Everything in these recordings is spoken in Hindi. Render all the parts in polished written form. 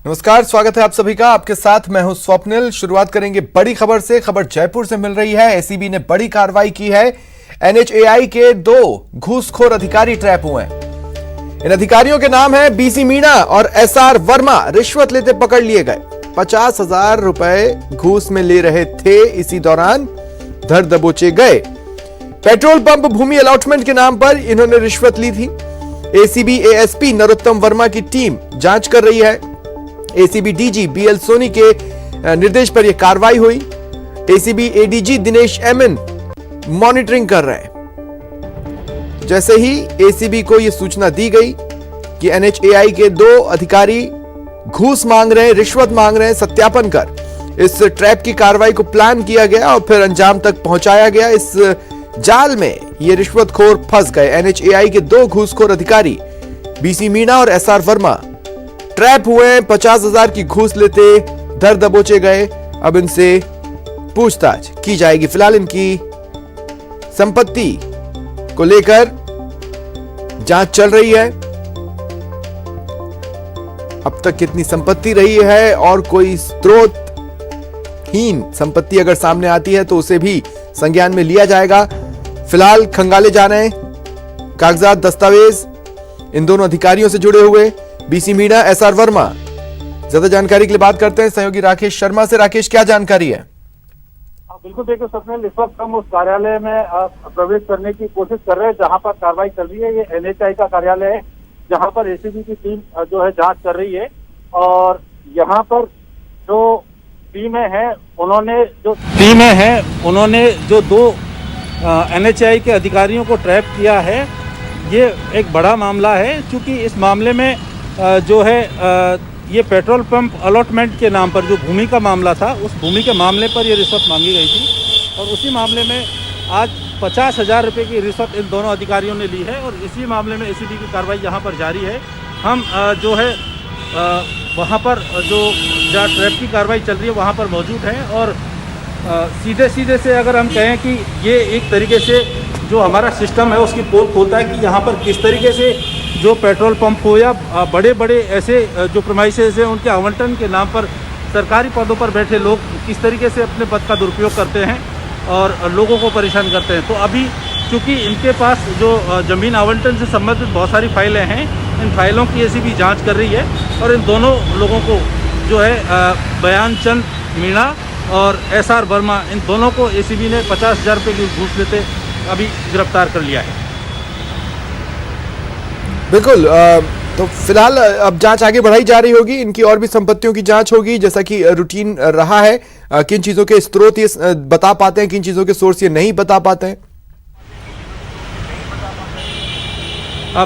नमस्कार, स्वागत है आप सभी का। आपके साथ मैं हूं स्वप्निल। शुरुआत करेंगे बड़ी खबर से। खबर जयपुर से मिल रही है। एसीबी ने बड़ी कार्रवाई की है। एनएचएआई के 2 घूसखोर अधिकारी ट्रैप हुए हैं। इन अधिकारियों के नाम है बीसी मीणा और एसआर वर्मा। रिश्वत लेते पकड़ लिए गए। 50,000 रुपए घूस में ले रहे थे। इसी दौरान धर दबोचे गए। पेट्रोल पंप भूमि अलॉटमेंट के नाम पर इन्होंने रिश्वत ली थी। एसीबी एएसपी नरोत्तम वर्मा की टीम जांच कर रही है। एसीबी डीजी बीएल सोनी के निर्देश पर यह कार्रवाई हुई। ACB ADG Dinesh MN monitoring कर रहे हैं। जैसे ही एसीबी को यह सूचना दी गई कि एनएचएआई के 2 अधिकारी घूस मांग रहे हैं, रिश्वत मांग रहे हैं, सत्यापन कर इस ट्रैप की कार्रवाई को प्लान किया गया और फिर अंजाम तक पहुंचाया गया। इस जाल में ये रिश्वतखोर फंस गए। एनएचएआई के 2 घूसखोर अधिकारी बीसी मीणा और एसआर वर्मा ट्रैप हुए। 50,000 की घूस लेते धर दबोचे गए। अब इनसे पूछताछ की जाएगी। फिलहाल इनकी संपत्ति को लेकर जांच चल रही है। अब तक कितनी संपत्ति रही है और कोई स्रोतहीन संपत्ति अगर सामने आती है तो उसे भी संज्ञान में लिया जाएगा। फिलहाल खंगाले जा रहे हैं कागजात, दस्तावेज इन दोनों अधिकारियों से जुड़े हुए बीसी मीणा, एसआर वर्मा। ज्यादा जानकारी के लिए बात करते हैं सहयोगी राकेश शर्मा से। राकेश, क्या जानकारी है? बिल्कुल देखिए स्वप्निल, इस वक्त हम उस कार्यालय में प्रवेश करने की कोशिश कर रहे हैं जहां पर कार्रवाई चल रही है। ये एनएचएआई का कार्यालय है जहां पर एसीबी की टीम जो है जांच कर रही है। और यहाँ पर जो टीमें हैं उन्होंने जो 2 एनएचएआई के अधिकारियों को ट्रैप किया है। ये एक बड़ा मामला है क्योंकि इस मामले में जो है ये पेट्रोल पंप अलॉटमेंट के नाम पर जो भूमि का मामला था, उस भूमि के मामले पर ये रिश्वत मांगी गई थी और उसी मामले में आज 50,000 रुपये की रिश्वत इन दोनों अधिकारियों ने ली है और इसी मामले में एसीबी की कार्रवाई यहाँ पर जारी है। हम जो है वहाँ पर जहाँ ट्रैप की कार्रवाई चल रही है वहाँ पर मौजूद हैं और सीधे से अगर हम कहें कि ये एक तरीके से जो हमारा सिस्टम है उसकी पोल खोलता है कि यहाँ पर किस तरीके से जो पेट्रोल पंप हो या बड़े ऐसे जो प्रीमाइसेस हैं उनके आवंटन के नाम पर सरकारी पदों पर बैठे लोग किस तरीके से अपने पद का दुरुपयोग करते हैं और लोगों को परेशान करते हैं। तो अभी चूँकि इनके पास जो ज़मीन आवंटन से संबंधित बहुत सारी फाइलें हैं, इन फाइलों की एसीबी जांच कर रही है और इन दोनों लोगों को जो है बयान चंद मीणा और एसआर वर्मा, इन दोनों को एसीबी ने 50,000 रुपये की घूस लेते अभी गिरफ्तार कर लिया है। बिल्कुल। तो फिलहाल अब जांच आगे बढ़ाई जा रही होगी। इनकी और भी संपत्तियों की जांच होगी जैसा कि रूटीन रहा है। किन चीजों के स्रोत ये बता पाते हैं, किन चीजों के सोर्स ये नहीं बता पाते हैं।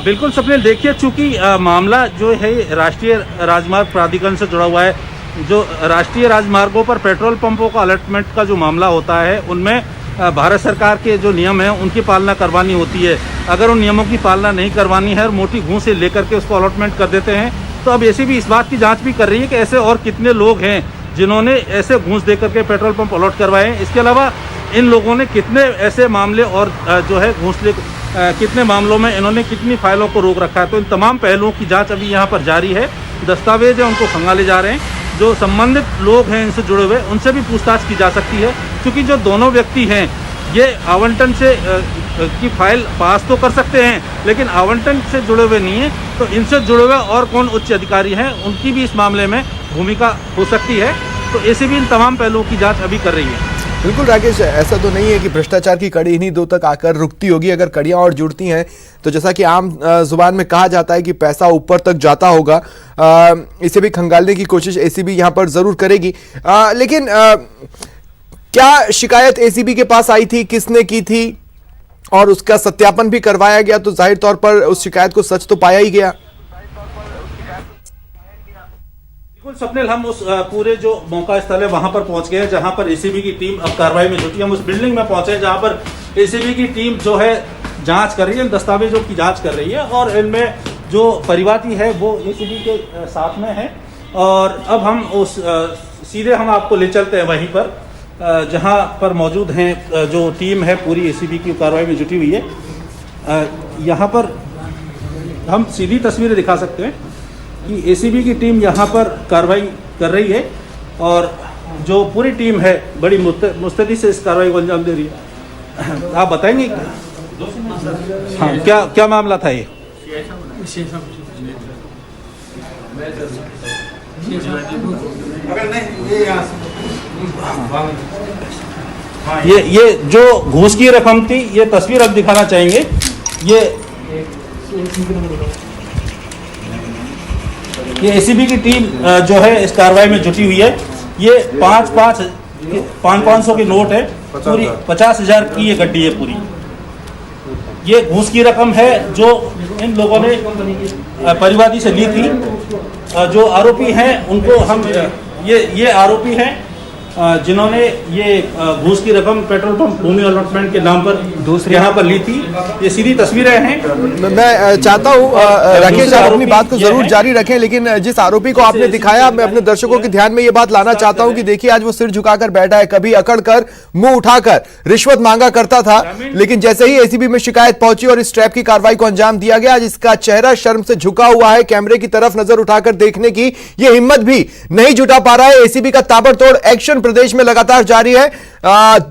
बिल्कुल स्वप्निल, देखिए चूंकि मामला जो है राष्ट्रीय राजमार्ग प्राधिकरण से जुड़ा हुआ है। जो राष्ट्रीय राजमार्गों पर पेट्रोल पंपों का अलॉटमेंट का जो मामला होता है उनमें भारत सरकार के जो नियम हैं उनकी पालना करवानी होती है। अगर उन नियमों की पालना नहीं करवानी है और मोटी घूस से लेकर के उसको अलॉटमेंट कर देते हैं तो अब एसीबी इस बात की जांच भी कर रही है कि ऐसे और कितने लोग हैं जिन्होंने ऐसे घूस दे करके पेट्रोल पंप अलॉट करवाए हैं। इसके अलावा इन लोगों ने कितने ऐसे मामले और जो है घूस ले कितने मामलों में इन्होंने कितनी फाइलों को रोक रखा है। तो इन तमाम पहलुओं की जाँच अभी यहाँ पर जारी है। दस्तावेज है उनको खंगाले जा रहे हैं। जो संबंधित लोग हैं इनसे जुड़े हुए उनसे भी पूछताछ की जा सकती है क्योंकि जो दोनों व्यक्ति हैं ये आवंटन से की फाइल पास तो कर सकते हैं लेकिन आवंटन से जुड़े हुए नहीं हैं। तो इनसे जुड़े हुए और कौन उच्च अधिकारी हैं उनकी भी इस मामले में भूमिका हो सकती है। तो एसीबी इन तमाम पहलुओं की जांच अभी कर रही है। बिल्कुल राकेश, ऐसा तो नहीं है कि भ्रष्टाचार की कड़ी इन्हीं 2 तक आकर रुकती होगी। अगर कड़ियां और जुड़ती हैं तो जैसा कि आम जुबान में कहा जाता है कि पैसा ऊपर तक जाता होगा। इसे भी खंगालने की कोशिश एसीबी यहां पर जरूर करेगी। लेकिन क्या शिकायत एसीबी के पास आई थी, किसने की थी और उसका सत्यापन भी करवाया गया तो जाहिर तौर पर उस शिकायत को सच तो पाया ही गया। बिल्कुल स्वप्निल, हम उस पूरे जो मौका स्थल है वहां पर पहुंच गए हैं जहां पर एसीबी की टीम अब कार्रवाई में जुटी है। हम उस बिल्डिंग में पहुंचे जहां पर एसीबी की टीम जो है जांच कर रही है, दस्तावेजों की जांच कर रही है और इनमें जो परिवादी है वो एसीबी के साथ में है। और अब हम उस सीधे हम आपको ले चलते हैं वहीं पर जहां पर मौजूद हैं जो टीम है पूरी एसीबी की कार्रवाई में जुटी हुई है। यहाँ पर हम सीधी तस्वीरें दिखा सकते हैं। कि एसीबी की टीम यहाँ पर कार्रवाई कर रही है और जो पूरी टीम है बड़ी मुस्तैदी से इस कार्रवाई को अंजाम दे रही है। आप बताएंगे हाँ क्या मामला था ये? ये जो घूस की रकम थी, ये तस्वीर अब दिखाना चाहेंगे। ये एसीबी की टीम जो है इस कार्रवाई में जुटी हुई है। ये 500 के नोट है, पूरी 50,000 की ये गड्डी है पूरी। ये घूस की रकम है जो इन लोगों ने परिवादी से ली थी। जो आरोपी हैं उनको हम ये आरोपी हैं जिन्होंने ये घूस की रकम पेट्रोल पंप भूमि अलॉटमेंट के नाम पर दूसरे यहाँ पर ली थी। ये सीधी तस्वीरें हैं। मैं चाहता हूँ राकेश आप अपनी बात को जरूर जारी रखें, लेकिन जिस आरोपी को आपने दिखाया, मैं अपने दर्शकों के ध्यान में ये बात लाना चाहता हूँ कि देखिए आज वो सिर झुकाकर बैठा है, कभी अकड़कर मुंह उठाकर रिश्वत मांगा करता था, लेकिन जैसे ही एसीबी में शिकायत पहुंची और इस ट्रैप की कार्रवाई को अंजाम दिया गया, आज इसका चेहरा शर्म से झुका हुआ है। कैमरे की तरफ नजर उठाकर देखने की ये हिम्मत भी नहीं जुटा पा रहा है। एसीबी का ताबड़तोड़ एक्शन प्रदेश में लगातार जारी है।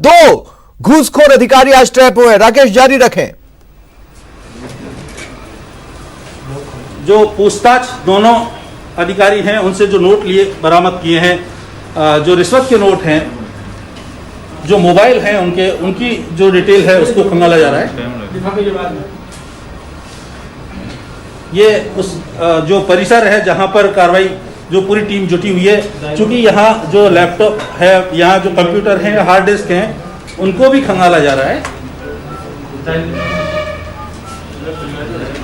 2 घूसखोर अधिकारी आज ट्रैप हुए। राकेश जारी रखें। जो पूछताछ दोनों अधिकारी हैं उनसे जो नोट लिए बरामद किए हैं, जो रिश्वत के नोट हैं, जो मोबाइल हैं उनकी जो डिटेल है उसको खंगाला जा रहा है। ये उस जो परिसर है जहां पर कार्रवाई जो पूरी टीम जुटी हुई है, चूंकि यहाँ जो लैपटॉप है, यहाँ जो कंप्यूटर है, हार्ड डिस्क हैं, उनको भी खंगाला जा रहा है।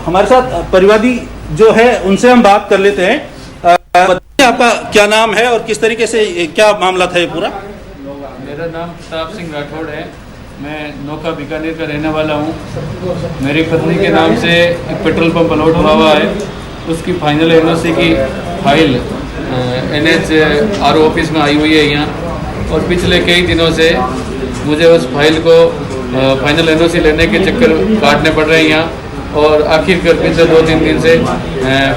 हमारे साथ परिवादी जो है उनसे हम बात कर लेते हैं। बताइए आपका क्या नाम है और किस तरीके से क्या मामला था ये पूरा? मेरा नाम प्रताप सिंह राठौड़ है। मैं नौका बीकानेर का रहने वाला हूँ। मेरी पत्नी के नाम से एक पेट्रोल पंप अलॉट हुआ हुआ है। उसकी फाइनल एनओसी की फाइल NHRO ऑफिस में आई हुई है यहाँ, और पिछले कई दिनों से मुझे उस फाइल को फाइनल एनओसी लेने के चक्कर काटने पड़ रहे हैं यहाँ, और आखिरकार पिछले 2-3 दिन से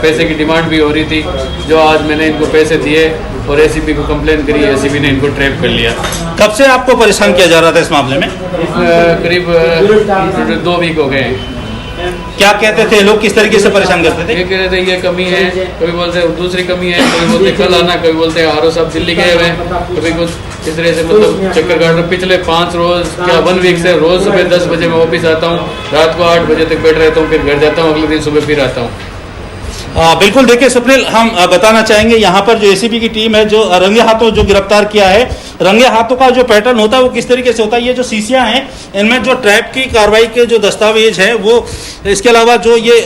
पैसे की डिमांड भी हो रही थी, जो आज मैंने इनको पैसे दिए और एसीबी को कंप्लेन करी। एसीबी ने इनको ट्रैप कर लिया। कब से आपको परेशान किया जा रहा था इस मामले में? करीब 2 वीक हो गए हैं। क्या कहते थे लोग, किस तरीके से परेशान करते थे? ये कह रहे थे ये कमी है, कभी बोलते दूसरी कमी है, कभी बोलते कल आना, कभी बोलते RO साहब दिल्ली गए हुए हैं, कभी कुछ इस तरह से मतलब चक्कर काट रहे। पिछले 5 रोज क्या 1 वीक से रोज सुबह 10 बजे मैं ऑफिस आता हूँ, रात को 8 बजे तक बैठ रहता हूँ, फिर घर जाता हूँ, अगले दिन सुबह फिर आता हूँ। बिल्कुल, देखिए स्वप्निल, हम बताना चाहेंगे यहाँ पर जो एसीबी की टीम है जो रंगे हाथों जो गिरफ्तार किया है, रंगे हाथों का जो पैटर्न होता है वो किस तरीके से होता है। ये जो शीशियां हैं इनमें जो ट्रैप की कार्रवाई के जो दस्तावेज हैं वो, इसके अलावा जो ये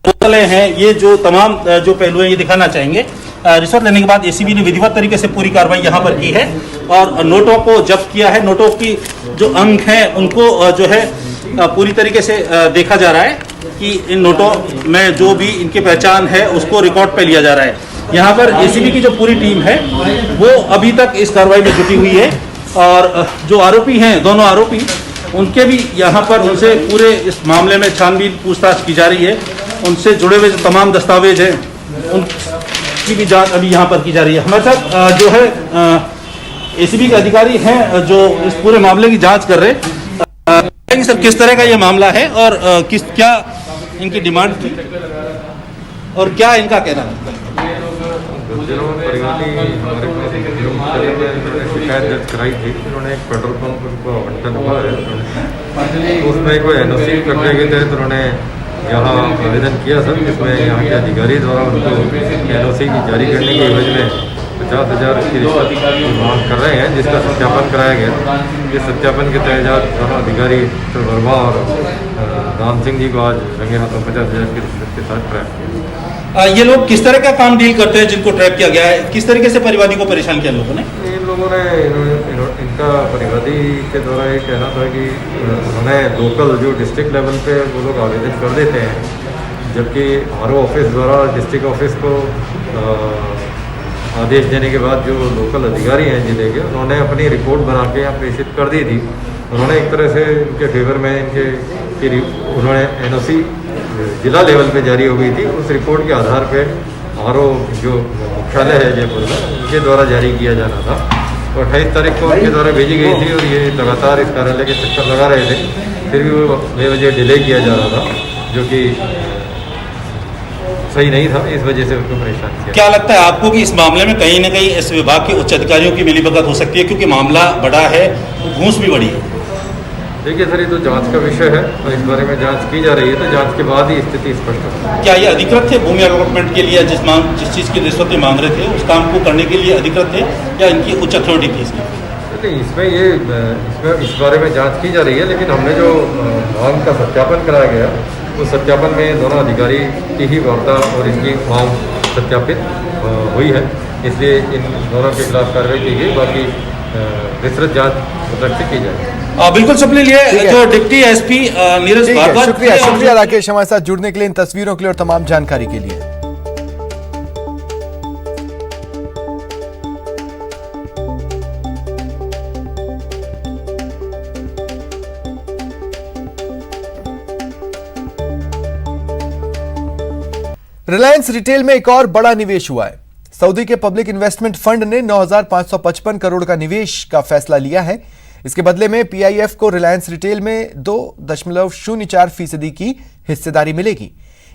बोतलें हैं, ये जो तमाम जो पहलू हैं ये दिखाना चाहेंगे। रिश्वत लेने के बाद एसीबी ने विधिवत तरीके से पूरी कार्रवाई यहाँ पर की है और नोटों को जब्त किया है। नोटों की जो अंक हैं उनको जो है पूरी तरीके से देखा जा रहा है कि इन नोटों में जो भी इनकी पहचान है उसको रिकॉर्ड पे लिया जा रहा है। यहाँ पर एसीबी की जो पूरी टीम है वो अभी तक इस कार्रवाई में जुटी हुई है, और जो आरोपी हैं, दोनों आरोपी, उनके भी यहाँ पर उनसे पूरे इस मामले में छानबीन पूछताछ की जा रही है। उनसे जुड़े हुए जो तमाम दस्तावेज हैं उनकी भी जांच अभी यहाँ पर की जा रही है। हमारे साथ जो है एसीबी के अधिकारी हैं जो इस पूरे मामले की जाँच कर रहे हैं। सर, किस तरह का ये मामला है और क्या इनकी डिमांड थी और क्या इनका कहना है? शिकायत दर्ज कराई थी। उन्होंने एक पेट्रोल पंप को आवंटन हुआ है, तो उसमें कोई एनओसी करने के तहत उन्होंने यहाँ आवेदन किया सर, जिसमें यहाँ के अधिकारी द्वारा उनको एनओसी की जारी करने की एवज में 50,000 की रिश्वत की मांग कर रहे हैं, जिसका सत्यापन कराया गया। इस सत्यापन के तहत दोनों अधिकारी वर्मा और राम सिंह जी को आज रंगे हाथों 50,000 की रिश्वत के साथ ट्रैप किया। ये लोग किस तरह का काम डील करते हैं जिनको ट्रैप किया गया है? किस तरीके से परिवादी को परेशान किया लोगों ने? इन लोगों ने इनका परिवादी के द्वारा ये कहना था कि उन्होंने लोकल जो डिस्ट्रिक्ट लेवल पे वो लोग आवेदन कर देते हैं, जबकि RO ऑफिस द्वारा डिस्ट्रिक्ट ऑफिस को आदेश देने के बाद जो लोकल अधिकारी हैं जिले के, उन्होंने अपनी रिपोर्ट बना के यहाँ प्रेषित कर दी थी। उन्होंने एक तरह से इनके फेवर में उन्होंने एनओसी जिला लेवल पे जारी हो गई थी, उस रिपोर्ट के आधार पे जो मुख्यालय है जयपुर में, उनके द्वारा जारी किया जाना था। तो 28 तारीख को उनके द्वारा भेजी गई थी और ये लगातार इस कार्यालय के चक्कर लगा रहे थे, फिर भी वो बेवजह डिले किया जा रहा था, जो कि सही नहीं था। इस वजह से उनको परेशान किया। क्या लगता है आपको कि इस मामले में कहीं ना कहीं इस विभाग के उच्च अधिकारियों की मिलीभगत हो सकती है, क्योंकि मामला बड़ा है, घूस भी बड़ी है? देखिए सर, ये तो जांच का विषय है और इस बारे में जांच की जा रही है, तो जांच के बाद ही स्थिति स्पष्ट होगी। क्या ये अधिकृत थे भूमि अलॉटमेंट के लिए? जिस चीज़ की रिश्वत मांग रहे थे उस काम को करने के लिए अधिकृत थे या इनकी उच्च अथॉरिटी थी इसकी? नहीं, इसमें इस बारे में जांच की जा रही है, लेकिन हमने जो मांग का सत्यापन कराया गया, उस सत्यापन में दोनों अधिकारी की ही वार्ता और इनकी मांग सत्यापित हुई है, इसलिए इन दोनों के खिलाफ कार्रवाई की गई। बाकी विस्तृत जांच मतलब से की जाएगी। बिल्कुल स्वप्निल, ये जो डिप्टी एसपी नीरज भारद्वाज, शुक्रिया राकेश हमारे साथ जुड़ने के लिए, इन तस्वीरों के लिए और तमाम जानकारी के लिए। रिलायंस रिटेल में एक और बड़ा निवेश हुआ है। सऊदी के पब्लिक इन्वेस्टमेंट फंड ने 9,555 करोड़ का निवेश का फैसला लिया है। इसके बदले में पीआईएफ को रिलायंस रिटेल में 2.04% की हिस्सेदारी मिलेगी।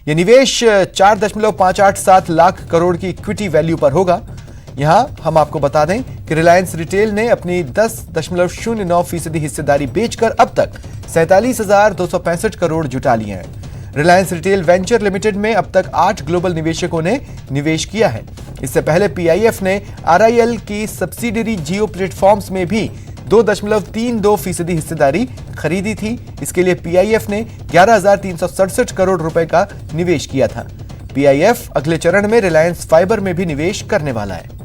यह निवेश 4.587 लाख करोड़ की इक्विटी वैल्यू पर होगा। यहां हम आपको बता दें कि रिलायंस रिटेल ने अपनी 10.09% हिस्सेदारी बेचकर अब तक 47,265 करोड़ जुटा लिए हैं। रिलायंस रिटेल वेंचर लिमिटेड में अब तक 8 ग्लोबल निवेशकों ने निवेश किया है। इससे पहले पीआईएफ ने आरआईएल की सब्सिडियरी जियो प्लेटफॉर्म्स में भी 2.32% हिस्सेदारी खरीदी थी। इसके लिए पीआईएफ ने 11,367 करोड़ रुपए का निवेश किया था। पीआईएफ अगले चरण में रिलायंस फाइबर में भी निवेश करने वाला है।